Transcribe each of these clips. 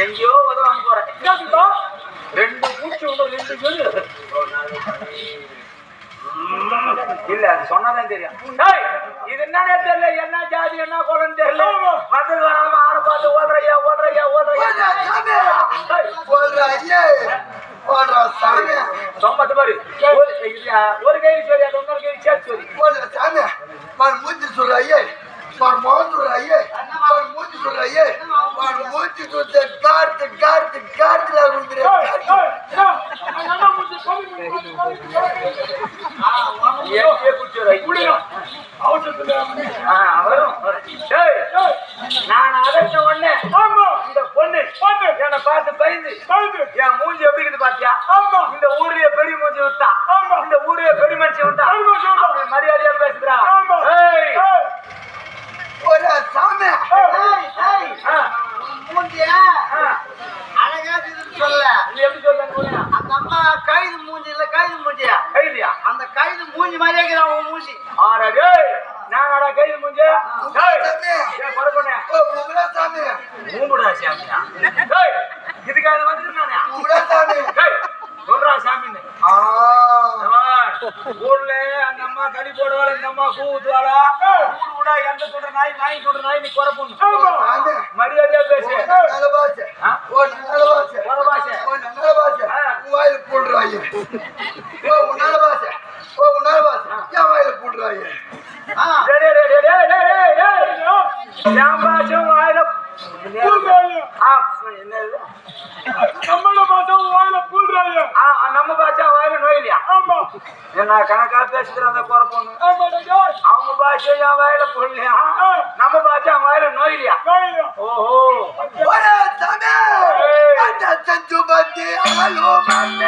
எங்கேயோ உதவாங்க போறேன். ரெண்டு மூச்சு இல்ல அது சொன்னாதான் தெரியும். இது என்னன்னே தெரியல, என்ன ஜாதி என்ன கோலன்னு தெரியல. வந்து வராம ஆளை பார்த்து ஓடுறையா ஓடுறையா ஓடுறையா சொம்பத்து பாரு. ஒரு கையில் சரி, அது இன்னொரு கையில் சேர்த்து சரி. மூச்சு சொல்ற ஐயே, முகம் சொல்ற ஐயே, மூச்சு சொல்ற ஐயே, மூச்சு சொல்ற கார்த்து கார்த்து கார்த்துல நான் அதட்ட உடனே இந்த பொண்ணு என்னை பார்த்து பயந்து என் மூஞ்சி எப்படி இருக்குது பாத்தியா? இந்த ஊர்லயே பெரிய மூஞ்சி விட்டா, இந்த ஊர்லயே பெரிய மனுஷன் விட்டா, மரியாதையா பேசுறா. சாமி அழகா சொல்ல எப்படி சொல்ல? அந்த அம்மா கைது மூஞ்சி இல்ல, கைது மூஞ்சியா? கைதியா? அந்த கைது மூஞ்சி மாதிரியே இருக்கிறான் உன் மூஞ்சி. ஆறாடே நானடா கைது மூஞ்சி பரப்பண்ணே சாமி மூமுடா சாமியா? இதுக்காக வந்துட்டு நானே சாமி சொல்றா சாமின்னு. ஊர்ல அந்த அம்மா தடி போடுவாள், இந்த அம்மா பூ ஊத்துவாளா? ஊர் விடா எந்த சொல்ற நாய் நாய் சொல்ற நாய் நீ குறைப்பண்ணு. மரியாதையா பேசு. வாயில போடுறாங்க உன்னால பாச உன்னால பாச என் வாயில போடுறாங்க. நம்ம பாஷா வாயில நோயிலையா? என்ன கணக்கா பேசுற அந்த குறைப்பண்ணு. அவங்க பாஷா என் வாயில போடலையா? நம்ம பாஷா வாயில நோயிலையா? ஓஹோ செஞ்சு பத்தி ஆலோ பண்ண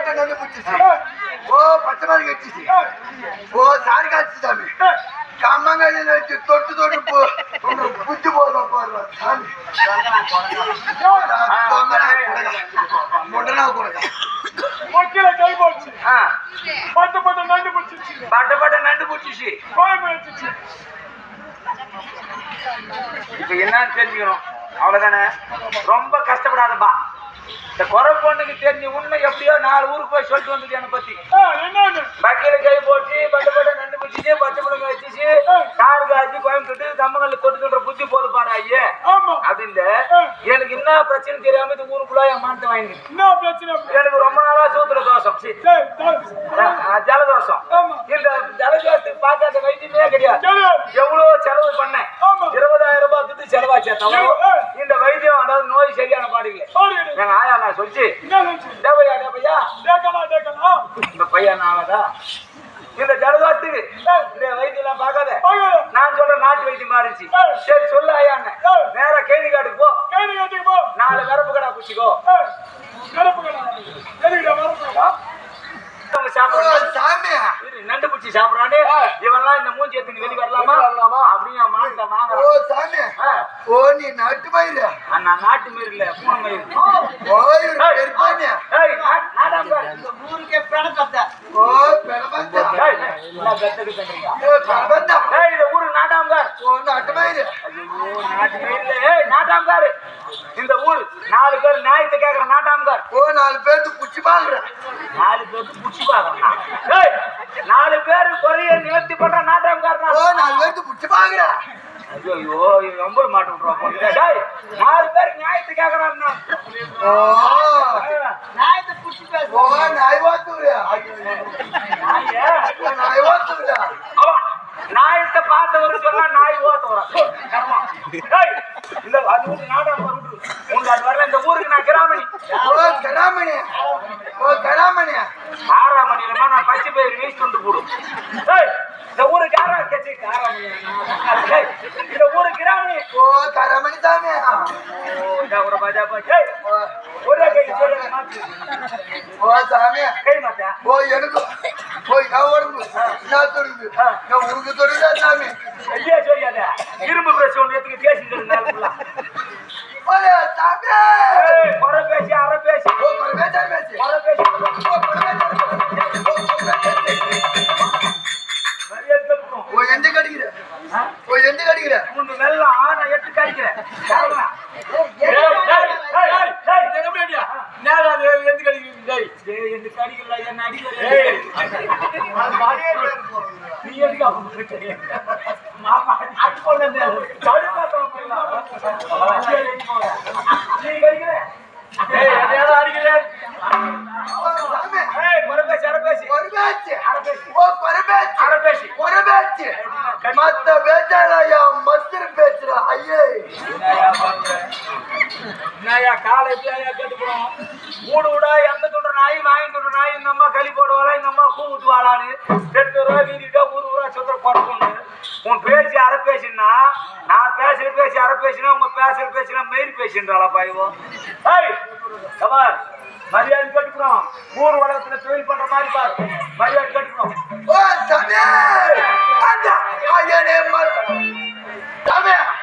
மாட்டை நண்டு பிடிச்சிச்சு ஓ பச்சை மாதிரி கட்டிச்சு ஓ சாரி காய்ச்சி சாமி கம்மங்காயில வச்சு தொட்டு தொட்டு புத்தி போதும் பாருவா சாமி முட்டனா கொடுக்க மக்கள கை போச்சு பட்ட பட்ட நண்டு பிடிச்சிச்சு பட்ட பட்ட நண்டு பிடிச்சிச்சு கோயம் பிடிச்சிச்சு இப்ப என்ன தெரிஞ்சுக்கணும் அவ்வளவுதானே ரொம்ப கஷ்டப்படாதப்பா இந்த குறை பொண்ணுக்கு தெரிஞ்ச உண்மை எப்படியோ 4 ஊருக்கு போய் சொல்லிட்டு வந்துட்டு என்னை பத்தி பக்கையில கை போட்டு பட்ட நண்டு பிடிச்சிச்சு பச்சை மிளகா வச்சிச்சு காரு காய்ச்சி கோயம்புத்தூட்டு கம்மங்கல்ல தொட்டு தொட்டுற புத்தி போது பாரு ஐயே அப்படின்னு எனக்கு என்ன பிரச்சனை தெரியாம இந்த ஊருக்குள்ள என் மானத்தை வாங்கி எனக்கு ரொம்ப நாளா சூத்திர தோஷம் ஜலதோஷம் இந்த ஜலதோஷத்துக்கு பார்க்காத வைத்தியமே கிடையாது எவ்வளவு செலவு பண்ணேன் 20,000 ரூபாய் கொடுத்து செலவாச்சே தவிர இந்த வைத்தியம் அதாவது நோய் சரியான பாடுங்க எங்க ஆயா நான் சொல்லிச்சு இந்த பையன் நாளதா இந்த ஜலதோஷத்துக்கு இந்த வைத்தியம் பார்க்காத நான் சொல்ற நாட்டு வைத்தியம் மாறிச்சு சரி சொல்லு ஐயா நேர கேணி காட்டுக்கு போ 4 கருப்பு கடா குச்சிக்கோ நண்டு பிடிச்சி சாப்பிடறானே இவெல்லாம் இந்த மூஞ்சி எடுத்து வெளியே வரலாமா அப்படியே மாட்ட வாங்க ஓ நீ நாட்டு மயிறு நான் நாட்டு மயிறு இல்ல பூனை மயிறு ஊருக்கே பெணப்பத்த ஓ பெணப்பத்த இந்த ஊரு நாட்டாம்கார் ஓ நாட்டு மயிறு நாட்டு மயிறு நாட்டாம்காரு இந்த ஊர் 4 பேர் நியாயத்தை கேக்குற நாட்டாம்கார் ஓ 4 பேருக்கு புடிச்சு பாக்குறேன் 4 பேருக்கு புடிச்சு பாக்குறேன் 4 பேரு குறைய நிவர்த்தி பண்ற நாட்டாம்கார் ஓ 4 பேருக்கு புடிச்சு பாக்குறேன் ஐயோ ரொம்ப மாட்டு விட்டுருவோம் 4 பேர் நியாயத்தை கேக்குறாங்க ஓ நியாயத்தை புடிச்சு பேச ஓ நாய் வாத்துறியா நாய் வாத்துறியா நாயத்தை பார்த்தவரு சொன்னா நாய் ஓட்ட வர இந்த நாட்டம் வரல இந்த ஊருக்கு நான் கிராமணி ஓ கிராமணி ஓ கிராமணி 6ஆம் மணிலமா நான் பச்சை பயிர் வீசிட்டு போடும் இந்த ஊரு இந்த ஊரு கிராமணி ஓ கிராமணி தானே ஒரு பாஜா ஒரே கை ஓ சாமி கை மாத்தா ஓ எனக்கு ஓ நான் உடம்பு நான் தொடுது நான் உனக்கு தொடுதா சாமி ஐயா சொல்லியாத இரும்பு பிரஷ் ஒன்று எடுத்துக்கு பேசிட்டு ஓலே சாமி குறை பேசி அரை பேசி ஓ குறை பேசி குறை பேசி ஓ எந்த கடிக்கிற ஓ எந்த கடிக்கிற முன்னு வெள்ளம் நான் எடுத்து கடிக்கிறேன் என்ன அடிக்கிறேன் நீ எதுக்கு மத்த பேச்சாலயா மஸ்தர் பேசுற ஐயே என்னையா காலை எப்படியா கேட்டுக்கிறோம் மூடு விடா எந்த சொல்ற நாய் வாங்கி சொல்ற நாய் இந்த அம்மா களி போடுவாளா இந்த அம்மா பூ ஊத்துவாளான்னு 8 ரூபா வீதிட்டா ஊரா சொல்ற படப்பொண்ணு உன் பேச்சு அரை பேசினா நான் பேசுற பேசி அரை பேசினா உங்க பேசுற பேசினா மயிர் பேசின்றாளா பாய்வோ கபார் மரியாதை கேட்டுக்கிறோம் ஊர் உலகத்துல தொழில் பண்ற மாதிரி பாரு மரியாதை கேட்டுக்கிறோம்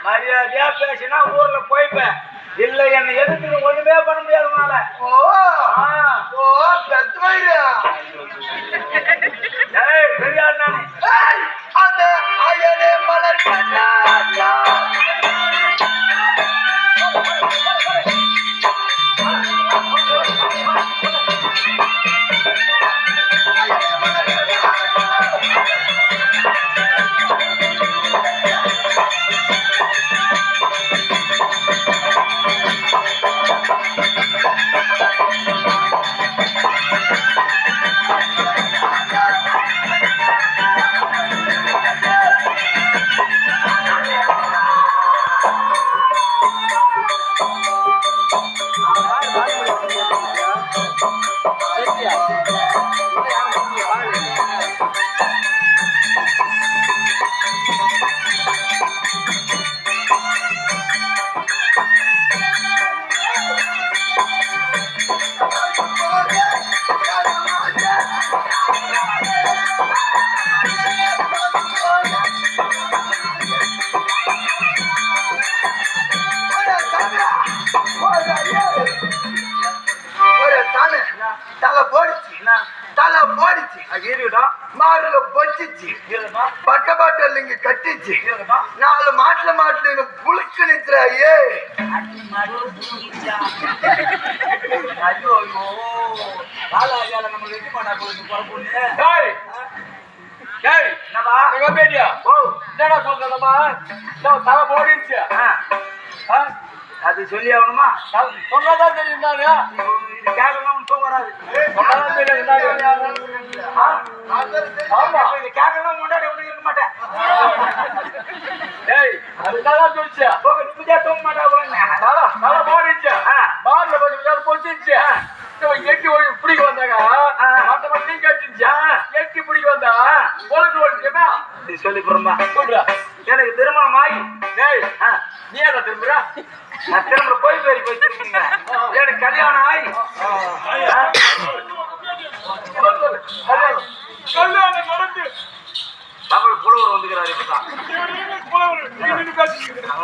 மரியாதையா பேசினா ஊர்ல போய்ப்பேன் இல்ல என்ன எதுக்கு ஒண்ணுமே பண்ண முடியாது உன்னால பெரியாள் நானே அந்த அயனே மலர் தலை போடிச்சு தலை போடிச்சு இருக்கட்டும் மாடுல பொச்சிச்சு பட்ட பாட்டில் இங்க கட்டிச்சு 4 மாட்டுல புழுக்கு நிச்சுறா ஏ ஐயோ ராஜால நம்ம வெட்டி மாட்டா போகுது என்னப்பா பேட்டியா என்னடா சொல்றதம்மா தலை போடிச்சு அது சொல்லி ஆகணுமா சொன்னதான் தெரியும் இது கேட்கலாம் தூங்க வராது சொன்னதான் தெரியும் ஆமா இது கேட்கலாம் முன்னாடி ஒண்ணு இருக்க மாட்டேன் அதுதான் சொல்லிச்சு நிம்மதியா தூங்க மாட்டா தலை போடிச்சு பாடல கொஞ்சம் பொச்சிச்சு எட்டி பிடிக்க வந்தாங்க மற்றபடி கேட்டுச்சா எட்டி பிடிக்க வந்தா பொழுது ஓடிச்சுன்னா நீ சொல்லி போறமா சொல்ற எனக்கு திருமணம் ஆகி நீ என்ன திரும்புற நான் திரும்ப போய் போயிருக்கீங்க எனக்கு கல்யாணம் ஆகி கல்யாணம் நடந்து தமிழ் புலவர் வந்துக்கிறாரு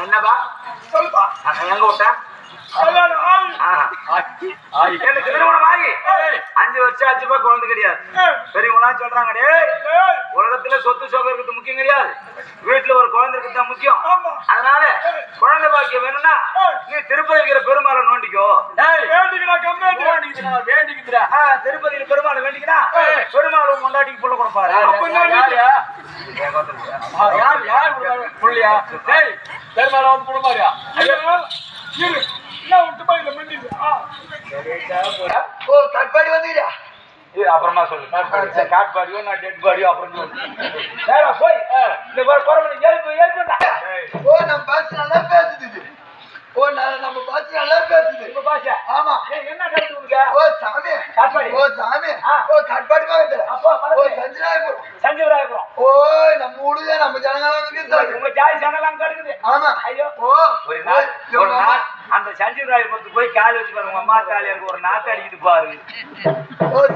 என்னப்பா சொல்லுப்பா எங்க விட்டேன் எனக்கு திருமணம் ஆகி 5 வருஷம் ஆச்சுப்பா குழந்தை கிடையாது பெரியவங்களாம் சொல்றாங்க உலகத்துல சொத்து சோகம் இருக்கிறது முக்கியம் கிடையாது வீட்டுல ஒரு குழந்தை இருக்கிறது தான் முக்கியம் அதனால குழந்தை பாக்கியம் வேணும்னா நீ திருப்பதி இருக்கிற பெருமாளை நோண்டிக்கோ திருப்பதியில பெருமாளை வேண்டிக்கிறா பெருமாள் கொண்டாட்டிக்கு புள்ள கொடுப்பாரு பெருமாளை வந்து கொடுப்பாரு கட்பாடி வந்துக்கிறியா அப்புறமா சொல்லு காட்பாடியோ நான் டெட் பாடியோ அப்புறம் போய் நம்ம பாஷை நல்லா பேசுது நம்ம பாஷை நல்லா பேசுது உங்க பாஷை ஆமா என்ன கருத்து உனக்கு சாமி காட்பாடி சாமி கட்பாடி பக்கத்துல சஞ்சீவராயபுரம் நம்ம ஊடுதான் நம்ம ஜனங்களும் உங்க ஜாதி ஜனலாம் கடுக்குது ஆமா ஐயோ ஒரு நாள் அந்த சஞ்சீவராயபுரத்துக்கு போய் கால் வச்சு பாருங்க அம்மா காலியாருக்கு ஒரு நாத்து அடிக்குது பாரு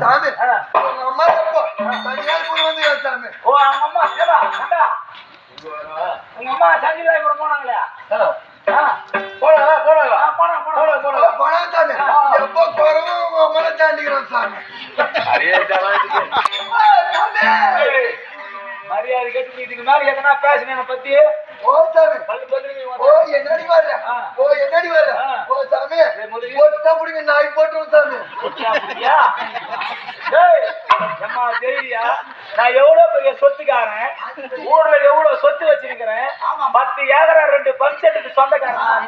சாமி உங்க அம்மா சஞ்சீவராயபுரம் வந்து சாமி அவங்க அம்மா உங்க அம்மா சஞ்சீவராயபுரம் போனாங்களா மரியாதை கேட்டு இதுக்கு மேல எதனா பேசுன பத்தி என்னடி வர்ற சாமி பிடிங்க நாய் போட்டுருவோம் சாமி தெரியா நான் எவ்வளவு பெரிய சொத்துக்காரன் ஊர்ல எவ்வளவு சொத்து வச்சிருக்கிறேன் 10 ஏக்கரா 2 பம்ப் செட்டுக்கு சொந்தக்காரன்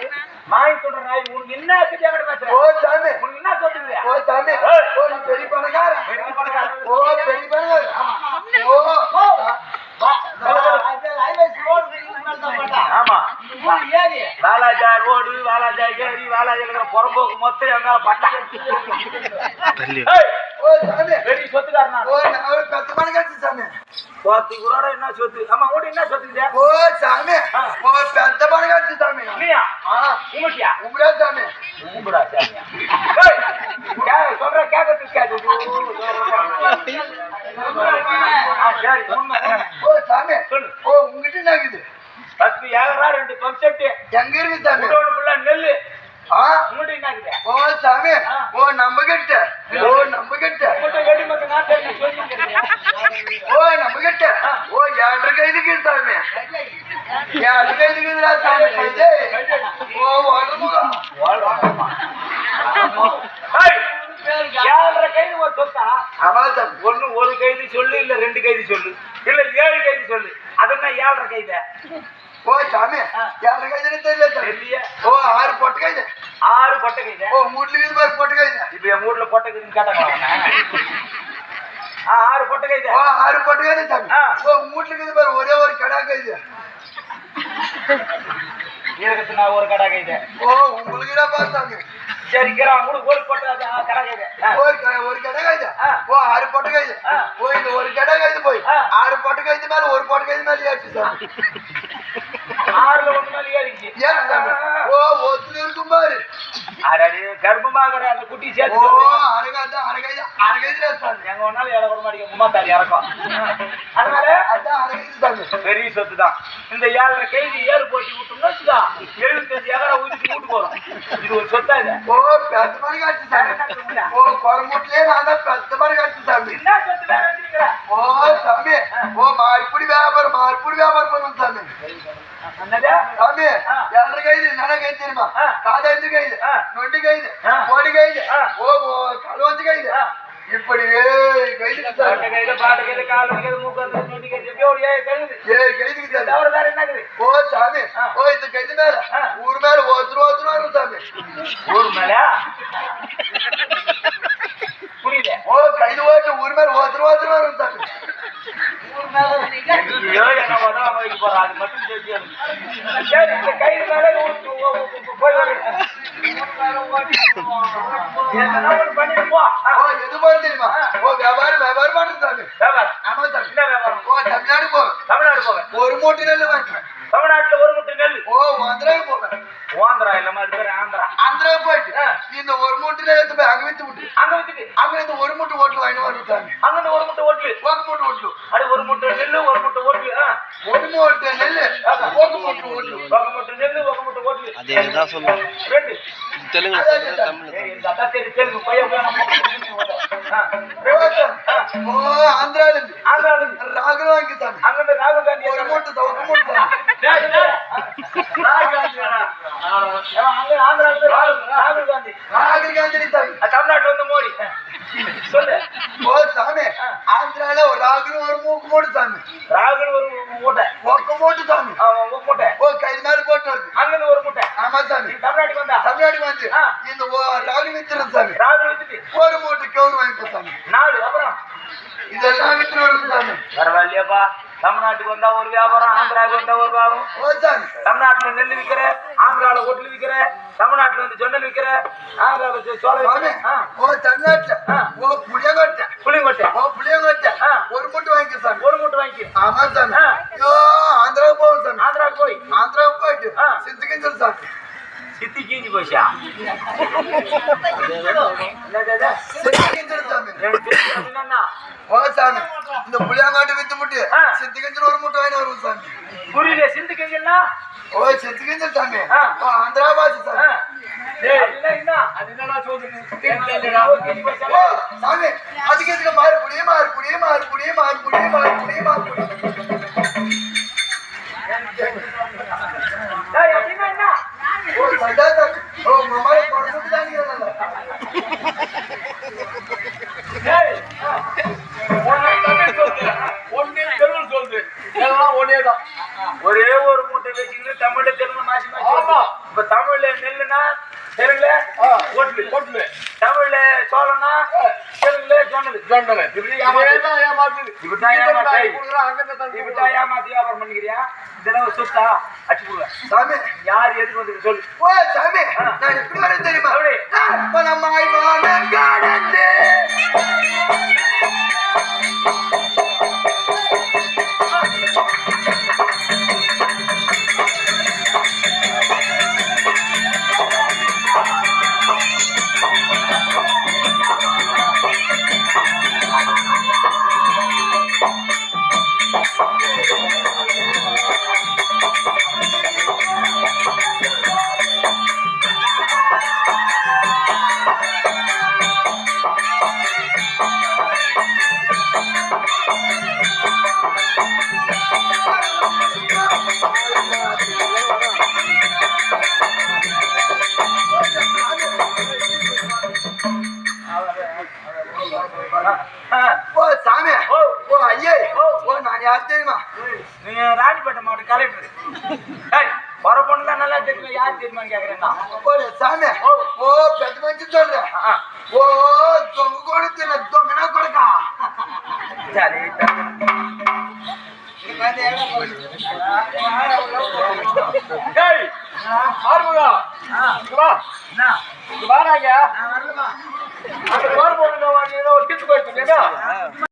நாய் சொல்ற நாய் உனக்கு என்ன பேசுறேன் சாமி உனக்கு என்ன சொத்துக்கிறியா சாமி பெரிய பணக்காரன் பெரிய பணக்காரன் ஆமா வாலாஜா ரோடு வாலாஜா ஏரி வாலாஜா இருக்கிற புறம்போக்கு மொத்தம் எங்க பட்டா பெரிய சொத்துக்காரனா சொத்து கூட என்ன சொத்து ஆமா கூட என்ன சொத்துக்கிறியா சாமி பெத்த பணக்காட்சி சாமி நீயா உங்கட்டியா உங்களா சாமி உங்களா சாமியா சொல்ற கேட்கறதுக்கு கேட்டு சாமி உங்ககிட்ட என்ன இருக்குது 10 ஏக்கரா 2 பம்ப் செட்டு எங்க இருக்கு சாமி ஃபுல்லா நெல்லு சாமி நம்ம கிட்ட நம்ம கிட்ட நம்ம கிட்ட 7 கைதுக்கு சாமி 7 கைதுக்குதுடா சாமி கைது ஒரு சொத்தா ஒண்ணு ஒரு கைது சொல்லு இல்ல 2 கைது சொல்லு இல்ல 7 கைது சொல்லு அதென்ன 7 கைத சாமி 7 கைது தெரியல சாமி 6 பொட்ட கைது 6 பொட்ட கைது மூட்ல இருக்குது பாரு பொட்ட கைது இப்ப என் மூட்ல பொட்ட கைதுன்னு கேட்டாங்க 6 பொட்ட கைது 6 பொட்ட கைது சாமி மூட்ல இருக்குது பாரு ஒரே ஒரு கடா கைது இருக்கத்து நான் ஒரு கடா கைது உங்களுக்கு தான் பாத்தாங்க சரிக்கிறா உங்களுக்கு ஒரு பொட்ட கடா கைது ஒரு கடா கைது 6 பொட்ட கைது இந்த ஒரு கடா கைது போய் 6 பொட்ட கைது மேல ஒரு பொட்ட கைது மேல ஏறிச்சு சாமி 6ல ஒண்ணு மேல ஏறிச்சு ஏன் சாமி ஒத்துல இருக்கும் பாரு அரடி கர்ப்பமாகற அந்த குட்டி சேர்த்து அரகைது கேஜி சாமி. எங்க ஒன்னாலும் ஏழை கூட மாட்டேங்க உமாத்தாடி இறக்கும். அதனால அதான் 1/2 கேஜி சாமி. பெரிய சொத்து தான். இந்த 7.5 கேஜி ஏறு போட்டி விட்டோம்னு வச்சுக்கா 75 ஏக்கரா ஊதிட்டு வீட்டு போறோம். இது ஒரு சொத்தா இது. ஓ பெத்த மாதிரி காட்சி சாமி. ஓ கொரமுட்லயே நான் தான் பெத்த மாதிரி காட்சி சாமி. என்ன சொத்து வேற வச்சிருக்கிற? ஓ சாமி. ஓ மார்புடி வியாபாரம் பண்ணும் சாமி. என்னது? சாமி 2 கைது என்ன கைது தெரியுமா? காதாந்து கைது, நொண்டி கைது, கோடி கைது, ஓ கலவஞ்சு கைது. இப்படி கைது பாட்டு கைது கால் கைது மூக்கு நொண்டி கைது எப்படியோ 7 கைது. தவிர வேற என்ன இருக்குது? ஓ சாமி. ஓ இந்த கைது மேல ஊர் மேல ஒருத்தர் சாமி. ஊர் மேல புரியல. ஓ கைது ஓட்டு ஊர் மேல ஒருத்தர் வரும் சாமி. என்ன உடம்பு வைக்க போறா அது மட்டும் தெரியாது. சரி இந்த கைது மேல போய் பண்ணிட்டு போ. ஓ எது மாதிரி தெரியுமா? ஓ வியாபாரம் பண்றது சாமி. வியாபாரம்? ஆமா சாமி. என்ன வியாபாரம்? ஓ தமிழ்நாடு போவேன். ஒரு மூட்டை நெல் வாங்கிக்கிறேன். தமிழ்நாட்டுல ஒரு மூட்டை நெல். ஓ ஆந்திராவுக்கு போவேன். ஆந்திரா இல்லமா அது பேரு ஆந்திரா. ஆந்திராவுக்கு போயிட்டு இந்த ஒரு மூட்டை நெல் எடுத்து போய் அங்க வித்து விட்டு அங்க வித்துட்டு அங்க இருந்து ஒரு மூட்டை ஓட்டு வாங்கிட்டு வரும் சாமி. அங்க இருந்து ஒரு மூட்டை ஓட்டு அது ஒரு மூட்டை நெல்லு ஒரு மூட்டை ஓட்டு. ஒரு மூட்டை நெல்லு ஒரு மூட்டை ஓட்டு. ஒரு மூட்டை நெல்லு ஒரு மூட்டை ஓட்டு. அதேதான் சொல்லுவாங்க. ரெண்டு தெலுங்கு தமிழ். தெலுங்கு பையன் ஓ ஆந்திரால இருந்து ராகுல் வாங்கி சாமி. அங்க இருந்து ராகுல் காந்தி ஒரு மூட்டை சாமி. ராகுல் காந்தி சாமி. தமிழ்நாட்டுல வந்து மோடி சொல்லு. ஓ சாமி ஆந்திரால ஒரு ராகுல் ஒரு மூக்கு மூடு சாமி. ராகுல் ஒரு மூட்டை ஒக்க மூட்டு சாமி. மூட்டை. ஓ கைது மேல போட்டு வருது. அங்க இருந்து ஒரு மூட்டை. ஆமா சாமி. தமிழ்நாட்டுக்கு வந்தா தமிழ்நாட்டுக்கு வந்து இந்த ராகுல் வித்துறது சாமி. ராகுல் வித்துட்டு ஒரு மூட்டை கவுர் வாங்கிப்போம் சாமி. 4 அப்புறம் இதெல்லாம் வித்து வருது சாமி. பரவாயில்லையாப்பா. தமிழ்நாட்டுக்கு வந்தா ஒரு வியாபாரம், ஆந்திராவுக்கு வந்தா ஒரு வியாபாரம். ஓ சாமி. தமிழ்நாட்டுல நெல் விக்கிற, ஆந்திரால ஹோட்டல் விக்கிற, தமிழ்நாட்டுல வந்து ஜொன்னல் விக்கிற, ஆந்திரால சோளம் சாமி. ஓ தமிழ்நாட்டுல ஓ புளியங்கொட்டை ஒரு மூட்டை வாங்கிக்க சாமி. ஒரு மூட்டை வாங்கி. ஆமா சாமி. ஐயோ ஆந்திராவுக்கு போவோம் சாமி. ஆந்திராவுக்கு போயிட்டு சித்துக்கிஞ்சல் சாமி. சித்தி கீஞ்சி போச்சா? சித்துக்கிஞ்சல் சாமி. ஓ சாமி இந்த புளியங்காட்டு வித்து முட்டி சித்துக்கிஞ்சல் ஒரு மூட்டை வாங்கி வருவோம் சாமி. புரியல சிந்து கீஞ்சல்னா? ஓ சித்துக்கிஞ்சல் சாமி. ஓ ஆந்திரா பாஷை சாமி. ஓ சாமி அதுக்கு இதுக்கு மாறுபுடி அப்படின்னா என்ன? ஓ சண்டா சாமி. ஓ மம்மாவை கொண்டு தான் ஒரே ஒரு மூட்டை வச்சுக்கிட்டு தமிழ்ல தெலுங்கு மாசி இப்ப தமிழ்ல நெல்லுனா தெலுங்குல ஓட்டுல, தமிழ்ல சோளம்னா தெலுங்குல ஜொன்னல். இப்படிதான் ஏமாத்தி வியாபாரம் பண்ணிக்கிறியா? இதெல்லாம் சொத்தா அச்சு கொடுவேன் சாமி. யாரு எதுக்கு வந்து சொல்லு. ஓ சாமி நான் எப்படி வரேன் தெரியுமா? ஓ சாமி. ஓ ஐயே. ஓ நான் யார் தெரியுமா? நீங்க ராணிப்பேட்டை மாவட்ட கலெக்டர். வர பொண்ணு தான் நல்லா தெரியுமா? யார் தெரியுமான்னு கேக்குறேன்னா? ஓ சாமி. ஓ பெத்த மனுஷ சொல்றேன். ஓ தொங்க கொடுத்து தொங்கனா கொடுக்கா. சரி ஆறுமுகா வாராங்க. அந்த போர் போட்டு டிப்பு போயிட்டு